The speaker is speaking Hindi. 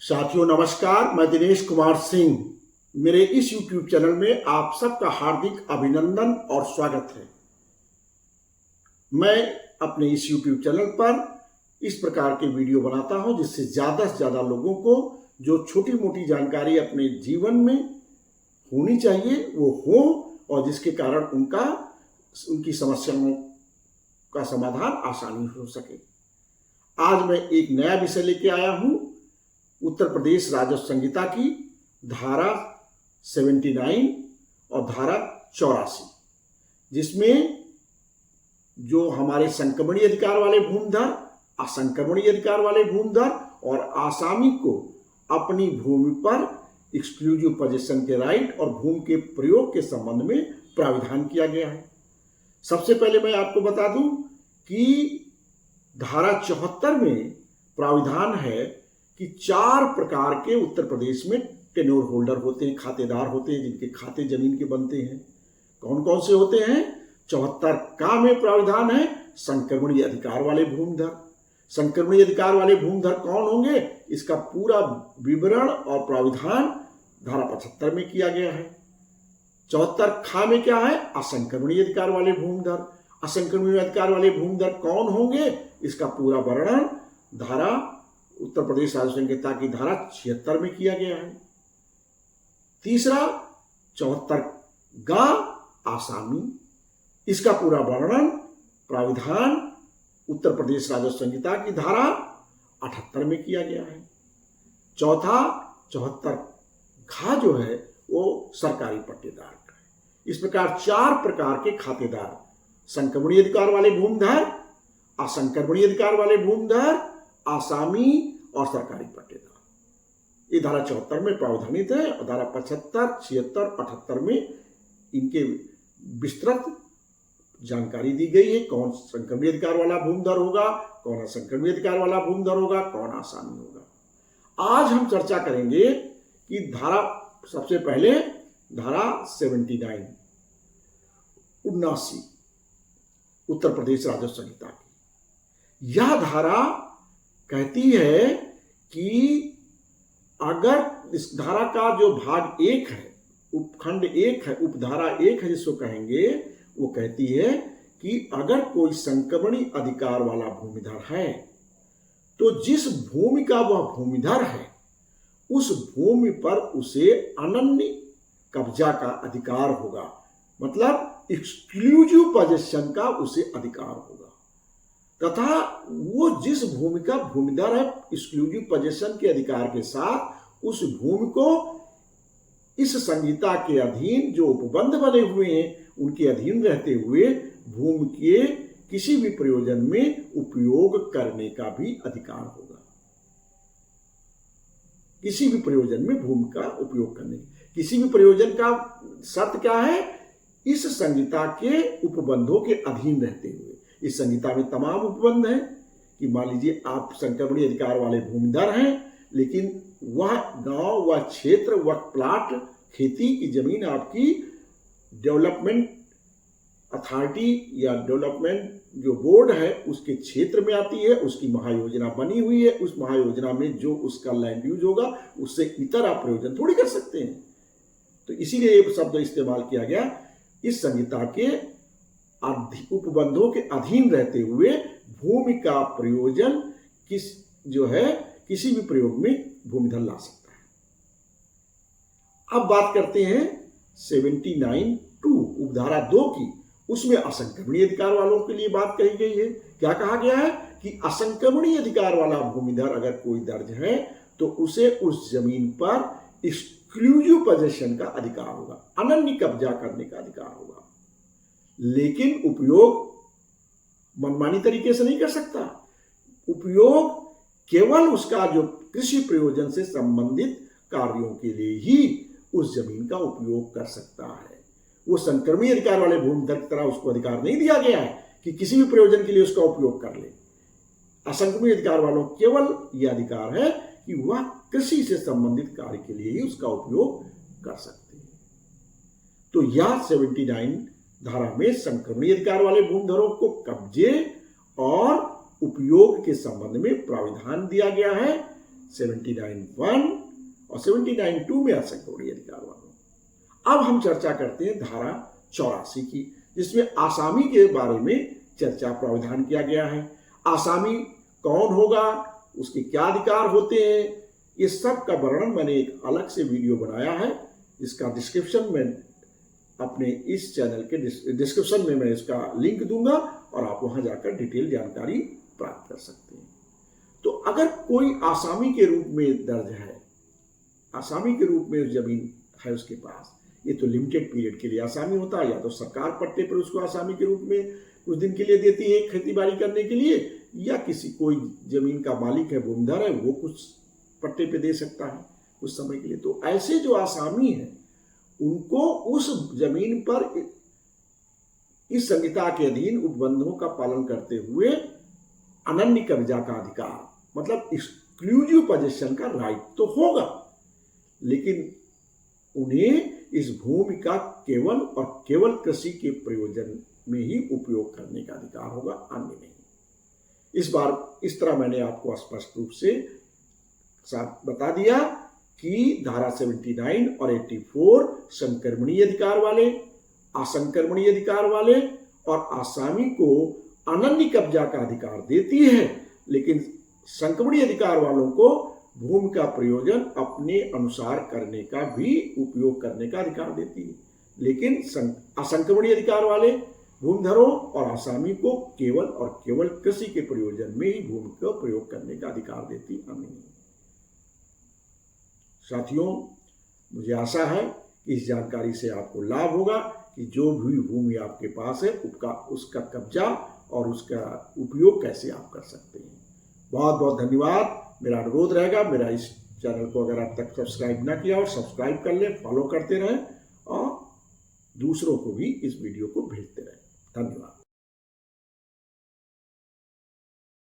साथियों नमस्कार, मैं दिनेश कुमार सिंह। मेरे इस YouTube चैनल में आप सबका हार्दिक अभिनंदन और स्वागत है। मैं अपने इस YouTube चैनल पर इस प्रकार के वीडियो बनाता हूं जिससे ज़्यादा से ज़्यादा लोगों को जो छोटी मोटी जानकारी अपने जीवन में होनी चाहिए वो हो और जिसके कारण उनकी समस्याओं का समाधान आसानी हो सके। आज मैं एक नया विषय लेके आया हूं, उत्तर प्रदेश राजस्व संहिता की धारा 79 और धारा 84, जिसमें जो हमारे संक्रमणीय अधिकार वाले भूमिधर, असंक्रमणीय अधिकार वाले भूमिधर और आसामी को अपनी भूमि पर एक्सक्लूसिव पोजीशन के राइट और भूमि के प्रयोग के संबंध में प्राविधान किया गया है। सबसे पहले मैं आपको बता दूं कि धारा 74 में प्राविधान है कि 4 प्रकार के उत्तर प्रदेश में टेन्योर होल्डर होते हैं, खातेदार होते हैं, जिनके खाते जमीन के बनते हैं। कौन कौन से होते हैं? 74 का में प्राविधान है संक्रमणीय अधिकार वाले भूमिधर। संक्रमणीय अधिकार वाले भूमिधर कौन होंगे, इसका पूरा विवरण और प्राविधान धारा 75 में किया गया है। 74 खा में क्या है? असंक्रमणीय अधिकार वाले भूमिधर। असंक्रमणीय अधिकार वाले भूमिधर कौन होंगे, इसका पूरा वर्णन धारा उत्तर प्रदेश राजस्व संहिता की धारा 76 में किया गया है। तीसरा 74 गा आसामी, इसका पूरा वर्णन प्राविधान उत्तर प्रदेश राजस्व संहिता की धारा 78 में किया गया है। चौथा 74 घा जो है वो सरकारी पट्टेदार का है। इस प्रकार 4 प्रकार के खातेदार, संक्रमणीय अधिकार वाले भूमिधर, असंक्रमणीय अधिकार वाले भूमिधर, आसामी और सरकारी पट्टेदार, ये धारा 74 में प्रावधानित है। और धारा 75, 76, 78 में इनके विस्तृत जानकारी दी गई है। कौन संक्रमणीय अधिकार वाला भूमिधर होगा, कौन असंक्रमणीय अधिकार वाला भूमिधर होगा, कौन आसामी होगा। आज हम चर्चा करेंगे कि धारा, सबसे पहले धारा 79 79 उत्तर प्रदेश राजस्व संहिता की। यह धारा कहती है कि अगर इस धारा का जो भाग 1 है, उपखंड 1 है, उपधारा 1 है जिसको कहेंगे, वो कहती है कि अगर कोई संक्रमणीय अधिकार वाला भूमिधर है तो जिस भूमि का वह भूमिधर है उस भूमि पर उसे अनन्य कब्जा का अधिकार होगा, मतलब एक्सक्लूसिव पोजीशन का उसे अधिकार होगा। तथा वो जिस भूमि का भूमिधर है एक्सक्लूसिव पोजीशन के अधिकार के साथ उस भूमि को इस संहिता के अधीन जो उपबंध बने हुए हैं उनके अधीन रहते हुए भूमि के किसी भी प्रयोजन में उपयोग करने का भी अधिकार होगा। किसी भी प्रयोजन में भूमि का उपयोग करने, किसी भी प्रयोजन का शर्त क्या है? इस संहिता के उपबंधों के अधीन रहते हुए। इस संहिता में तमाम उपबंध हैं कि मान लीजिए आप संक्रमणीय अधिकार वाले भूमिधर हैं, लेकिन वह गांव, वह क्षेत्र, वह प्लाट, खेती की जमीन आपकी डेवलपमेंट अथॉरिटी या डेवलपमेंट जो बोर्ड है उसके क्षेत्र में आती है, उसकी महायोजना बनी हुई है, उस महायोजना में जो उसका लैंड यूज होगा उससे इतर आप प्रयोजन थोड़ी कर सकते हैं। तो इसीलिए ये शब्द इस्तेमाल किया गया। इस संहिता के उपबंधों के अधीन रहते हुए भूमि का प्रयोजन किसी भी प्रयोग में भूमिधर ला सकता है। अब बात करते हैं 79(2) उपधारा 2 की। उसमें असंक्रमणीय अधिकार वालों के लिए बात कही गई है। क्या कहा गया है कि असंक्रमणीय अधिकार वाला भूमिधर अगर कोई दर्ज है तो उसे उस जमीन पर एक्सक्लूसिव पोजीशन का अधिकार होगा, अनन्य कब्जा करने का अधिकार होगा, लेकिन उपयोग मनमानी तरीके से नहीं कर सकता। उपयोग केवल उसका जो कृषि प्रयोजन से संबंधित कार्यों के लिए ही उस जमीन का उपयोग कर सकता है। वो संक्रमणीय अधिकार वाले भूमिधर की तरह उसको अधिकार नहीं दिया गया है कि किसी भी प्रयोजन के लिए उसका उपयोग कर ले। असंक्रमणीय अधिकार वालों केवल यह अधिकार है कि वह कृषि से संबंधित कार्य के लिए ही उसका उपयोग कर सकते हैं। तो यह 79 धारा में संक्रमणीय अधिकार वाले भूमिधरों को कब्जे और उपयोग के संबंध में प्राविधान दिया गया है। 79(1) और 79(2) में असंक्रमणीय अधिकार वालों। अब हम चर्चा करते हैं धारा 84 की, जिसमें आसामी के बारे में चर्चा प्रावधान किया गया है। आसामी कौन होगा, उसके क्या अधिकार होते हैं, ये सब का वर्णन मैंने एक अलग से वीडियो बनाया है, इसका डिस्क्रिप्शन में अपने इस चैनल के डिस्क्रिप्शन में मैं इसका लिंक दूंगा और आप वहां जाकर डिटेल जानकारी प्राप्त कर सकते हैं। तो अगर कोई आसामी के रूप में दर्ज है, आसामी के रूप में जमीन है उसके पास, ये तो लिमिटेड पीरियड के लिए आसामी होता है, या तो सरकार पट्टे पर उसको आसामी के रूप में कुछ दिन के लिए देती है खेती बाड़ी करने के लिए, या किसी कोई जमीन का मालिक है, भूमिधर है, वो कुछ पट्टे पे दे सकता है कुछ समय के लिए। तो ऐसे जो आसामी हैं उनको उस जमीन पर इस संहिता के अधीन उपबंधों का पालन करते हुए अनन्य कब्जा का अधिकार, मतलब एक्सक्लूसिव पोजीशन का राइट तो होगा, लेकिन उन्हें इस भूमि का केवल और केवल कृषि के प्रयोजन में ही उपयोग करने का अधिकार होगा, अन्य नहीं। इस बार इस तरह मैंने आपको स्पष्ट रूप से साथ बता दिया कि धारा 79 और 84 संक्रमणीय अधिकार वाले, असंक्रमणीय अधिकार वाले और आसामी को अनन्य कब्जा का अधिकार देती है, लेकिन संक्रमणीय अधिकार वालों को भूमि का प्रयोजन अपने अनुसार करने का भी उपयोग करने का अधिकार देती है, लेकिन असंक्रमणीय अधिकार वाले भूमिधरों और आसामी को केवल और केवल कृषि के प्रयोजन में ही भूमि का प्रयोग करने का अधिकार देती है, अन्य नहीं। साथियों, मुझे आशा है कि इस जानकारी से आपको लाभ होगा कि जो भी भूमि आपके पास है उसका कब्जा और उसका उपयोग कैसे आप कर सकते हैं। बहुत बहुत धन्यवाद। मेरा अनुरोध रहेगा, मेरा इस चैनल को अगर आप तक सब्सक्राइब ना किया और सब्सक्राइब कर लें, फॉलो करते रहें और दूसरों को भी इस वीडियो को भेजते रहें।